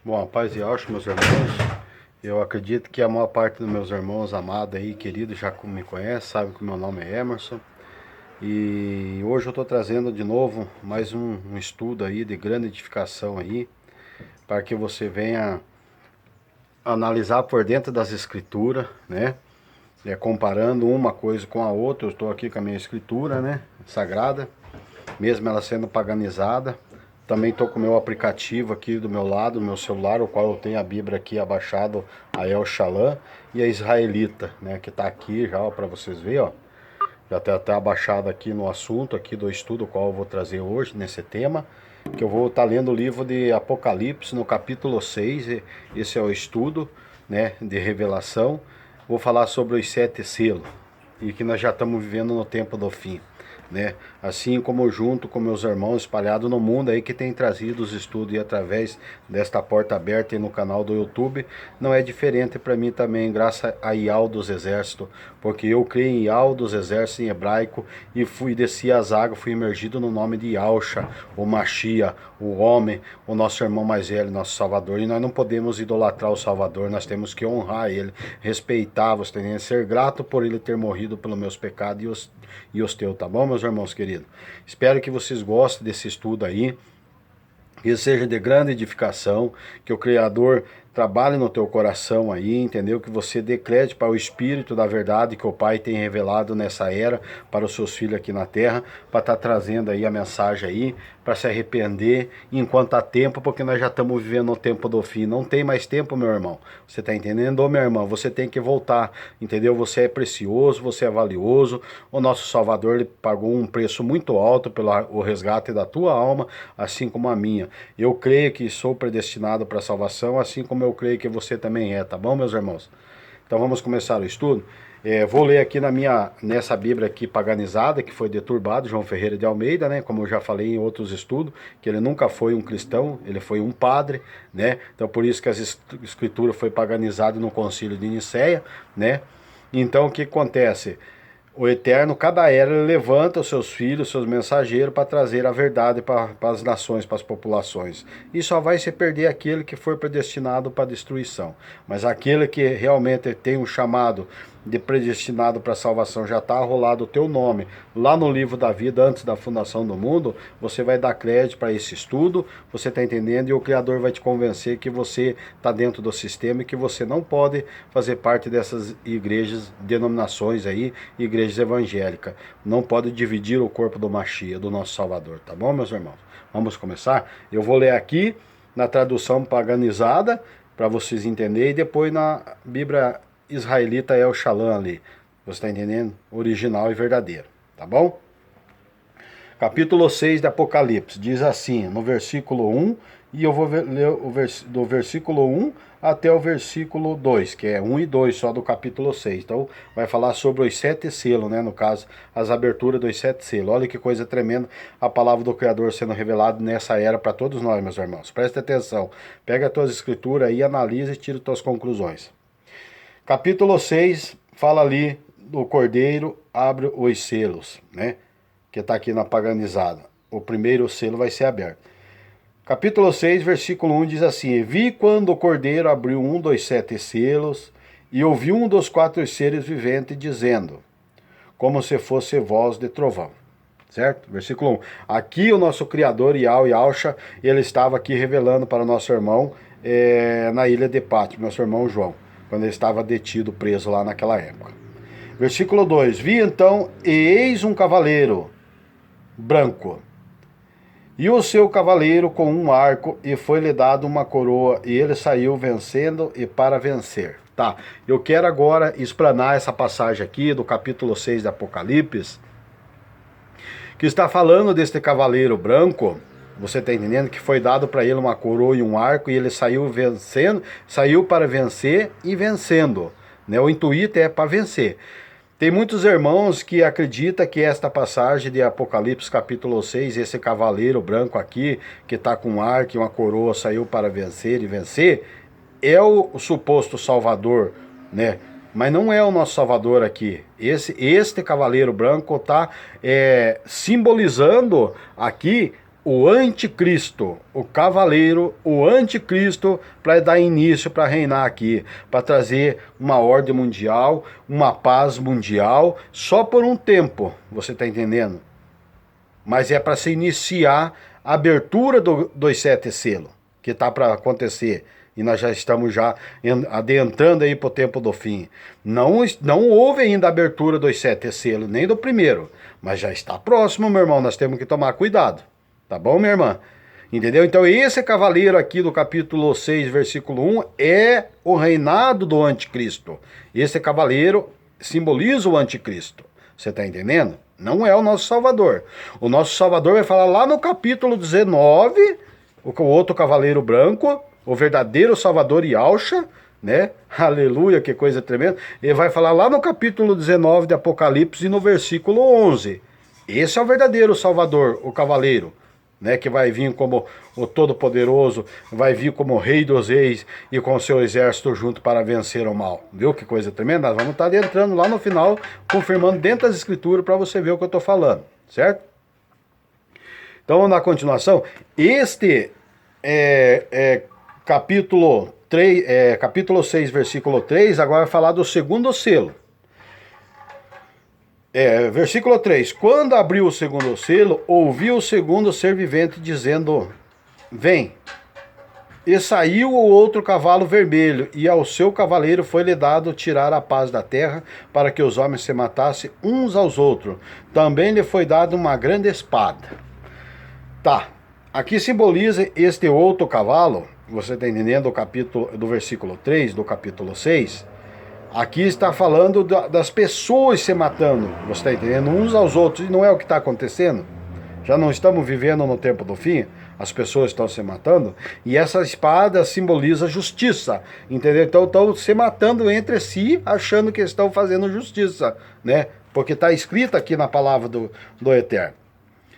Bom, a paz e aos meus irmãos. Eu acredito que a maior parte dos meus irmãos amados aí, queridos, já me conhece, sabe que o meu nome é Emerson. E hoje eu estou trazendo de novo mais um estudo aí de grande edificação aí, para que você venha analisar por dentro das escrituras, né? Comparando uma coisa com a outra. Eu estou aqui com a minha escritura, né? Sagrada, mesmo ela sendo paganizada. Também estou com o meu aplicativo aqui do meu lado, meu celular, o qual eu tenho a Bíblia aqui abaixado, a El Shalom e a Israelita, né, que está aqui já para vocês verem, ó. Já está até abaixado aqui no assunto aqui do estudo, o qual eu vou trazer hoje nesse tema, que eu vou estar lendo o livro de Apocalipse no capítulo 6, esse é o estudo, né, de revelação. Vou falar sobre os 7 selos, e que nós já estamos vivendo no tempo do fim, né? Assim como junto com meus irmãos espalhados no mundo aí que tem trazido os estudos e através desta porta aberta aí no canal do YouTube, não é diferente para mim também, graças a Ial dos Exércitos, porque eu creio em Ial dos Exércitos em hebraico e desci as águas, fui imergido no nome de Yahshua, o Machia, o homem, o nosso irmão mais velho, nosso Salvador, e nós não podemos idolatrar o Salvador, nós temos que honrar ele, respeitar, você tem que ser grato por ele ter morrido pelos meus pecados e os teus, tá bom, meus irmãos queridos? Espero que vocês gostem desse estudo aí, que seja de grande edificação, que o Criador trabalhe no teu coração aí, entendeu? Que você dê crédito para o Espírito da verdade que o Pai tem revelado nessa era para os seus filhos aqui na terra, para estar trazendo aí a mensagem aí, para se arrepender enquanto há tempo, porque nós já estamos vivendo o tempo do fim. Não tem mais tempo, meu irmão. Você está entendendo? Ô, meu irmão, você tem que voltar, entendeu? Você é precioso, você é valioso. O nosso Salvador, ele pagou um preço muito alto pelo resgate da tua alma, assim como a minha. Eu creio que sou predestinado para a salvação, assim como eu creio que você também é, tá bom, meus irmãos? Então vamos começar o estudo. Vou ler aqui nessa Bíblia aqui paganizada, que foi deturbado, João Ferreira de Almeida, né? Como eu já falei em outros estudos, que ele nunca foi um cristão, ele foi um padre, né? Então por isso que as escrituras foi paganizada no concílio de Nicéia, né? Então o que acontece? O Eterno, cada era, ele levanta os seus filhos, seus mensageiros, para trazer a verdade para as nações, para as populações. E só vai se perder aquele que for predestinado para a destruição. Mas aquele que realmente tem um chamado de predestinado para a salvação, já está arrolado o teu nome lá no livro da vida, antes da fundação do mundo, você vai dar crédito para esse estudo, você está entendendo? E o Criador vai te convencer que você está dentro do sistema e que você não pode fazer parte dessas igrejas, denominações aí, igrejas evangélicas. Não pode dividir o corpo do Machia, do nosso Salvador, tá bom, meus irmãos? Vamos começar? Eu vou ler aqui na tradução paganizada, para vocês entenderem, e depois na Bíblia israelita é o Shalom ali. Você está entendendo? Original e verdadeiro. Tá bom? Capítulo 6 de Apocalipse. Diz assim, no versículo 1, e eu vou ler do versículo 1 até o versículo 2, que é 1 e 2 só do capítulo 6. Então, vai falar sobre os 7 selos, né? No caso, as aberturas dos 7 selos. Olha que coisa tremenda a palavra do Criador sendo revelada nessa era para todos nós, meus irmãos. Presta atenção. Pega as tuas escrituras aí, analisa e tira as tuas conclusões. Capítulo 6 fala ali do Cordeiro abre os selos, né? Que está aqui na paganizada. O primeiro selo vai ser aberto. Capítulo 6, versículo 1 diz assim: Vi quando o Cordeiro abriu um dos 7 selos, e ouvi um dos 4 seres viventes dizendo, como se fosse voz de trovão. Certo? Versículo 1. Aqui o nosso Criador, Yahshua, ele estava aqui revelando para o nosso irmão na ilha de Pátmos, nosso irmão João, quando ele estava detido, preso lá naquela época. Versículo 2. Vi então, e eis um cavaleiro branco, e o seu cavaleiro com um arco, e foi-lhe dado uma coroa, e ele saiu vencendo e para vencer. Tá, eu quero agora explanar essa passagem aqui do capítulo 6 de Apocalipse, que está falando deste cavaleiro branco. Você está entendendo que foi dado para ele uma coroa e um arco, e ele saiu vencendo, saiu para vencer e vencendo, né? O intuito é para vencer. Tem muitos irmãos que acreditam que esta passagem de Apocalipse capítulo 6, esse cavaleiro branco aqui, que está com um arco e uma coroa, saiu para vencer e vencer, é o suposto Salvador, né? Mas não é o nosso Salvador aqui. Este cavaleiro branco está simbolizando aqui o anticristo, o cavaleiro, o anticristo, para dar início, para reinar aqui, para trazer uma ordem mundial, uma paz mundial, só por um tempo, você está entendendo? Mas é para se iniciar a abertura dos 7 selos, que está para acontecer. E nós já estamos adentrando aí para o tempo do fim. Não houve ainda a abertura dos 7 selos, nem do primeiro. Mas já está próximo, meu irmão. Nós temos que tomar cuidado. Tá bom, minha irmã? Entendeu? Então esse cavaleiro aqui do capítulo 6, versículo 1, é o reinado do anticristo. Esse cavaleiro simboliza o anticristo. Você está entendendo? Não é o nosso Salvador. O nosso Salvador vai falar lá no capítulo 19, o outro cavaleiro branco, o verdadeiro Salvador Yahshua, né? Aleluia, que coisa tremenda. Ele vai falar lá no capítulo 19 de Apocalipse, no versículo 11. Esse é o verdadeiro Salvador, o cavaleiro, né? Que vai vir como o Todo-Poderoso, vai vir como o Rei dos Reis e com o seu exército junto para vencer o mal. Viu que coisa tremenda? Nós vamos estar entrando lá no final, confirmando dentro das Escrituras para você ver o que eu estou falando, certo? Então, na continuação, este capítulo 6, versículo 3, agora vai falar do segundo selo. Versículo 3. Quando abriu o segundo selo, ouviu o segundo ser vivente dizendo: vem. E saiu o outro cavalo vermelho, e ao seu cavaleiro foi-lhe dado tirar a paz da terra, para que os homens se matassem uns aos outros. Também lhe foi dada uma grande espada. Tá. Aqui simboliza este outro cavalo. Você está entendendo o capítulo do versículo 3 do capítulo 6? Aqui está falando das pessoas se matando, você está entendendo? Uns aos outros, e não é o que está acontecendo? Já não estamos vivendo no tempo do fim? As pessoas estão se matando, e essa espada simboliza justiça, entendeu? Então estão se matando entre si, achando que estão fazendo justiça, né? Porque está escrito aqui na palavra do Eterno.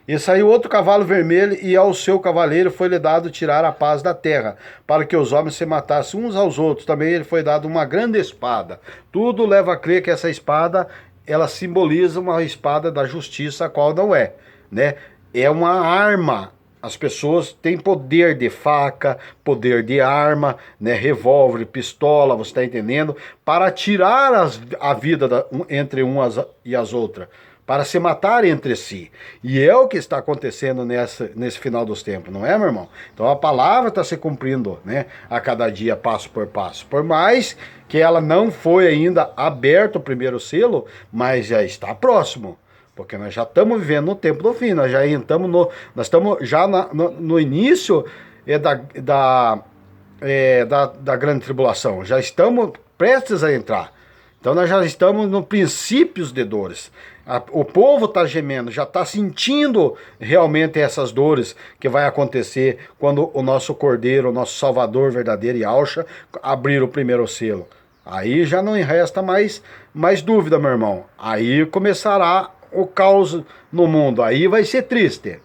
E saiu outro cavalo vermelho, e ao seu cavaleiro foi-lhe dado tirar a paz da terra, para que os homens se matassem uns aos outros. Também ele foi dado uma grande espada. Tudo leva a crer que essa espada, ela simboliza uma espada da justiça, a qual não é, né? É uma arma. As pessoas têm poder de faca, poder de arma, né? Revólver, pistola, você está entendendo? Para tirar a vida entre umas e as outras, para se matar entre si. E é o que está acontecendo nesse final dos tempos, não é, meu irmão? Então a palavra está se cumprindo, né, a cada dia, passo por passo. Por mais que ela não foi ainda aberto o primeiro selo, mas já está próximo. Porque nós já estamos vivendo no tempo do fim, nós estamos já no início da grande tribulação, já estamos prestes a entrar. Então nós já estamos no princípios de dores. O povo está gemendo, já está sentindo realmente essas dores que vai acontecer quando o nosso Cordeiro, o nosso Salvador verdadeiro Yahshua, abrir o primeiro selo. Aí já não resta mais dúvida, meu irmão. Aí começará o caos no mundo, aí vai ser triste.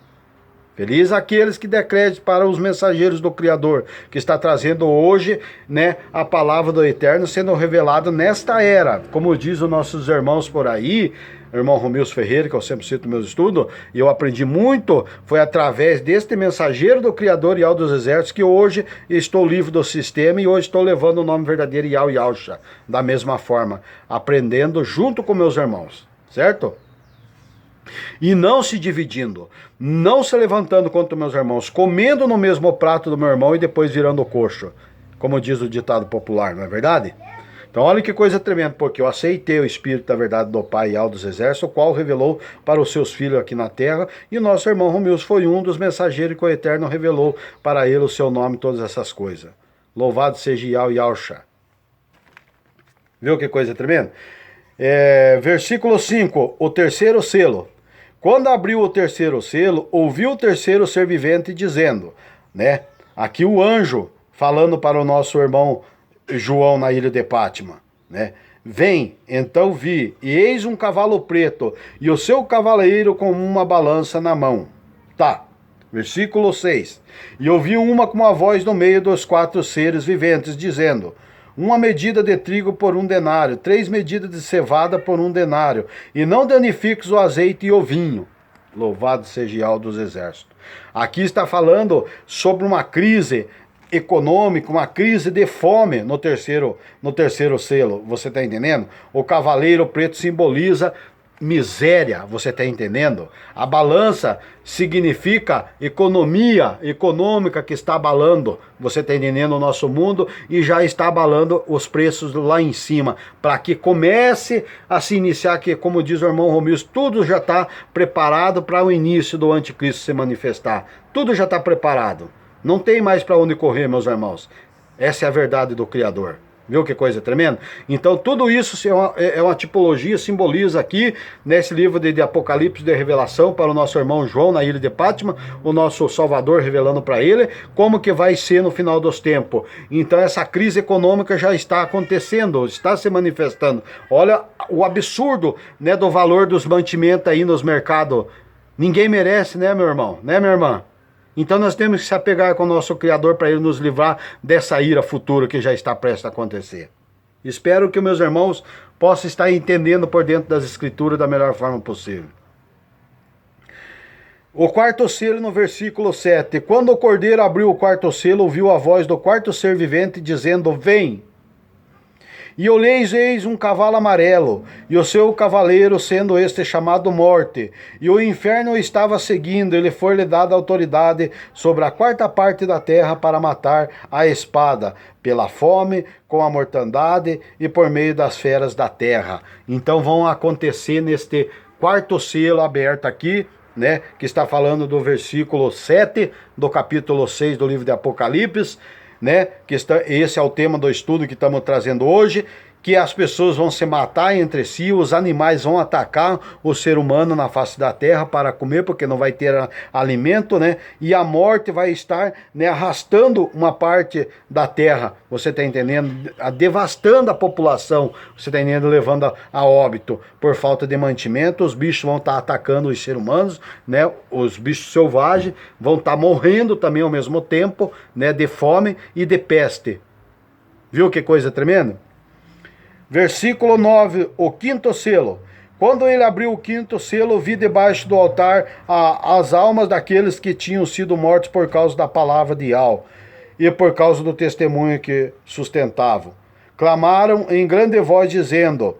Feliz aqueles que der crédito para os mensageiros do Criador, que está trazendo hoje, né, a palavra do Eterno sendo revelada nesta era. Como diz os nossos irmãos por aí, irmão Romilson Ferreira, que eu sempre cito meus estudos, e eu aprendi muito, foi através deste mensageiro do Criador Yahweh dos Exércitos, que hoje estou livre do sistema e hoje estou levando o nome verdadeiro Yahshua, da mesma forma, aprendendo junto com meus irmãos, certo? E não se dividindo, não se levantando contra meus irmãos, comendo no mesmo prato do meu irmão e depois virando coxo, como diz o ditado popular, não é verdade? Então olha que coisa tremenda, porque eu aceitei o Espírito da verdade do Pai Yahweh dos Exércitos, o qual revelou para os seus filhos aqui na terra, e o nosso irmão Romilson foi um dos mensageiros que o Eterno revelou para ele o seu nome e todas essas coisas. Louvado seja Yahshua. Viu que coisa tremenda? Versículo 5, o terceiro selo. Quando abriu o terceiro selo, ouviu o terceiro ser vivente dizendo, né? Aqui o anjo falando para o nosso irmão João na ilha de Pátima, né? Vem, então vi, e eis um cavalo preto, e o seu cavaleiro com uma balança na mão. Tá, versículo 6. E ouvi uma com a voz no meio dos 4 seres viventes, dizendo, uma medida de trigo por 1 denário, 3 medidas de cevada por 1 denário, e não danifiques o azeite e o vinho. Louvado seja Yahweh dos exércitos. Aqui está falando sobre uma crise econômica, uma crise de fome no terceiro selo. Você está entendendo? O cavaleiro preto simboliza miséria, você está entendendo? A balança significa economia econômica que está abalando, você está entendendo, o nosso mundo, e já está abalando os preços lá em cima, para que comece a se iniciar, que como diz o irmão Romilson, tudo já está preparado para o início do anticristo se manifestar, tudo já está preparado, não tem mais para onde correr, meus irmãos, essa é a verdade do Criador. Viu que coisa tremenda? Então tudo isso é uma tipologia, simboliza aqui nesse livro de Apocalipse de revelação para o nosso irmão João na ilha de Pátima, o nosso Salvador revelando para ele como que vai ser no final dos tempos. Então essa crise econômica já está acontecendo, está se manifestando. Olha o absurdo, né, do valor dos mantimentos aí nos mercados. Ninguém merece, né, meu irmão? Né, minha irmã? Então nós temos que se apegar com o nosso Criador para Ele nos livrar dessa ira futura que já está prestes a acontecer. Espero que meus irmãos possam estar entendendo por dentro das Escrituras da melhor forma possível. O quarto selo no versículo 7. Quando o cordeiro abriu o quarto selo, ouviu a voz do quarto ser vivente dizendo: vem! E olhei, eis um cavalo amarelo, e o seu cavaleiro, sendo este chamado Morte, e o inferno o estava seguindo, ele foi-lhe dada autoridade sobre a quarta parte da terra para matar a espada, pela fome, com a mortandade e por meio das feras da terra. Então vão acontecer neste quarto selo aberto aqui, né, que está falando do versículo 7 do capítulo 6 do livro de Apocalipse, né, esse é o tema do estudo que estamos trazendo hoje, que as pessoas vão se matar entre si, os animais vão atacar o ser humano na face da terra para comer, porque não vai ter alimento, né? E a morte vai estar, né, arrastando uma parte da terra, você está entendendo? Devastando a população, você está entendendo? Levando a óbito por falta de mantimento. Os bichos vão estar atacando os seres humanos, né? Os bichos selvagens vão estar morrendo também ao mesmo tempo, né, de fome e de peste. Viu que coisa tremenda? Versículo 9, o quinto selo. Quando ele abriu o quinto selo, vi debaixo do altar as almas daqueles que tinham sido mortos por causa da palavra de Yahweh e por causa do testemunho que sustentavam. Clamaram em grande voz dizendo: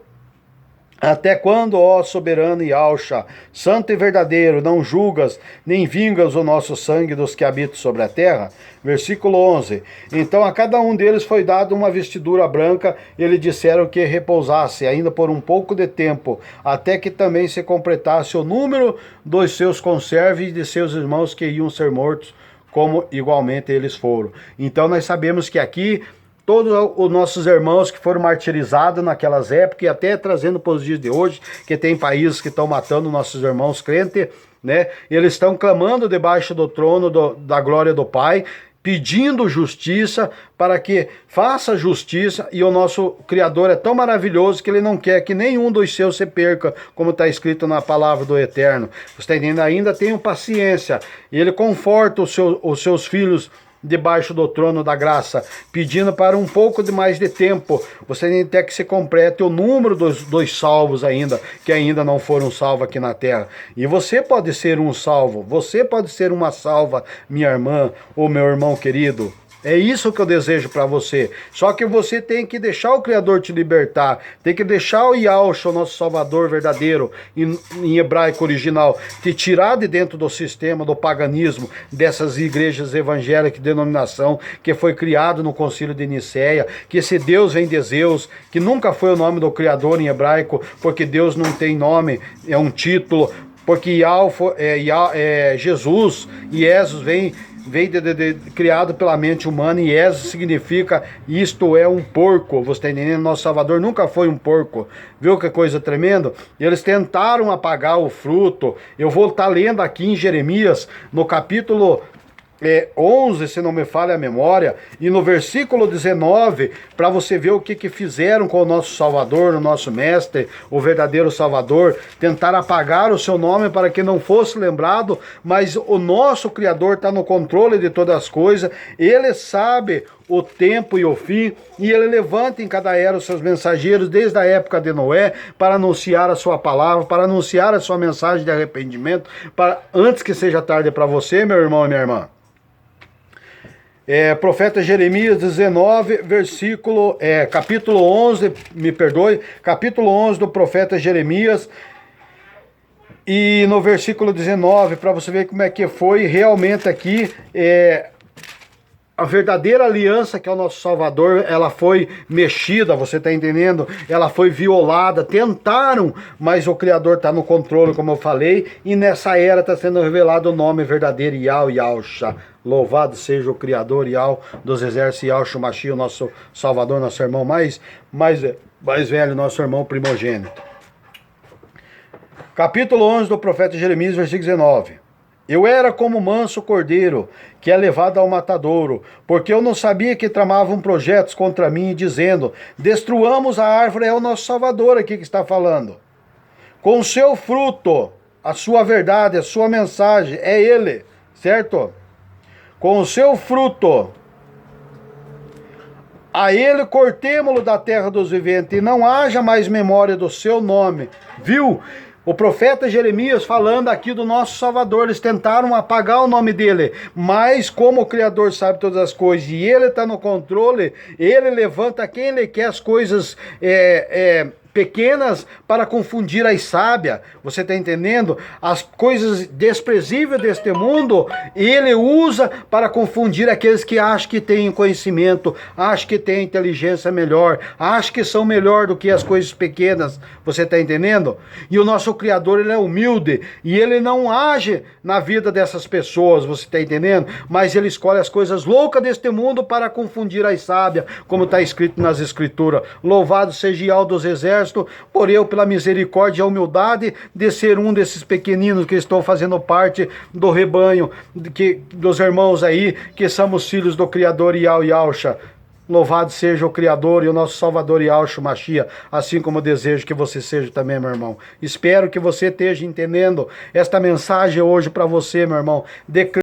até quando, ó soberano Yahshua, santo e verdadeiro, não julgas, nem vingas o nosso sangue dos que habitam sobre a terra? Versículo 11. Então a cada um deles foi dado uma vestidura branca, e lhe disseram que repousasse ainda por um pouco de tempo, até que também se completasse o número dos seus conservos e de seus irmãos que iam ser mortos, como igualmente eles foram. Então nós sabemos que aqui todos os nossos irmãos que foram martirizados naquelas épocas, e até trazendo para os dias de hoje, que tem países que estão matando nossos irmãos crentes, né? Eles estão clamando debaixo do trono da glória do Pai, pedindo justiça, para que faça justiça, e o nosso Criador é tão maravilhoso que ele não quer que nenhum dos seus se perca, como está escrito na palavra do Eterno. Você está entendendo? Ainda tenham paciência, e ele conforta os seus filhos debaixo do trono da graça, pedindo para um pouco de mais de tempo, você tem até que se complete o número dos salvos ainda, que ainda não foram salvos aqui na terra. E você pode ser um salvo, você pode ser uma salva, minha irmã ou meu irmão querido. É isso que eu desejo para você. Só que você tem que deixar o Criador te libertar. Tem que deixar o Yahshua, o nosso Salvador verdadeiro, em hebraico original, te tirar de dentro do sistema do paganismo, dessas igrejas evangélicas, denominação que foi criado no concílio de Nicéia, que esse Deus vem de Zeus, que nunca foi o nome do Criador em hebraico, porque Deus não tem nome, é um título, porque Yahweh é Jesus, e Jesus vem criado pela mente humana, e Jesus significa isto é um porco. Você está entendendo? Nosso Salvador nunca foi um porco. Viu que coisa tremenda? Eles tentaram apagar o fruto. Eu vou estar lendo aqui em Jeremias, no capítulo 11, se não me falha a memória, e no versículo 19, para você ver o que fizeram com o nosso Salvador, o nosso Mestre, o verdadeiro Salvador. Tentaram apagar o seu nome para que não fosse lembrado, mas o nosso Criador está no controle de todas as coisas. Ele sabe o tempo e o fim, e ele levanta em cada era os seus mensageiros, desde a época de Noé, para anunciar a sua palavra, para anunciar a sua mensagem de arrependimento, para antes que seja tarde para você, meu irmão e minha irmã. Profeta Jeremias 19, capítulo 11, capítulo 11 do profeta Jeremias, e no versículo 19, para você ver como é que foi realmente aqui, a verdadeira aliança que é o nosso Salvador, ela foi mexida, você está entendendo? Ela foi violada, tentaram, mas o Criador está no controle, como eu falei, e nessa era está sendo revelado o nome verdadeiro, Yahweh Yahushua. Louvado seja o Criador, Yahweh dos exércitos, Yahushua Mashiach, o nosso Salvador, nosso irmão mais velho, nosso irmão primogênito. Capítulo 11 do profeta Jeremias, versículo 19. Eu era como manso cordeiro, que é levado ao matadouro, porque eu não sabia que tramavam projetos contra mim, dizendo, destruamos a árvore, é o nosso Salvador aqui que está falando. Com o seu fruto, a sua verdade, a sua mensagem, é ele, certo? Com o seu fruto, a ele cortemo-lo da terra dos viventes, e não haja mais memória do seu nome. Viu? O profeta Jeremias falando aqui do nosso Salvador, eles tentaram apagar o nome dele, mas como o Criador sabe todas as coisas e ele está no controle, ele levanta quem ele quer as coisas pequenas para confundir as sábias, você está entendendo? As coisas desprezíveis deste mundo, ele usa para confundir aqueles que acham que têm conhecimento, acham que têm inteligência melhor, acham que são melhor do que as coisas pequenas, você está entendendo? E o nosso Criador, ele é humilde, e ele não age na vida dessas pessoas, você está entendendo? Mas ele escolhe as coisas loucas deste mundo para confundir as sábias, como está escrito nas Escrituras. Louvado seja Yahweh dos exércitos, por eu, pela misericórdia e a humildade de ser um desses pequeninos que estão fazendo parte do rebanho, dos irmãos aí, que somos filhos do Criador Yahweh Yahushua. Louvado seja o Criador e o nosso Salvador Yahushua Mashiach, assim como eu desejo que você seja também, meu irmão. Espero que você esteja entendendo esta mensagem hoje para você, meu irmão.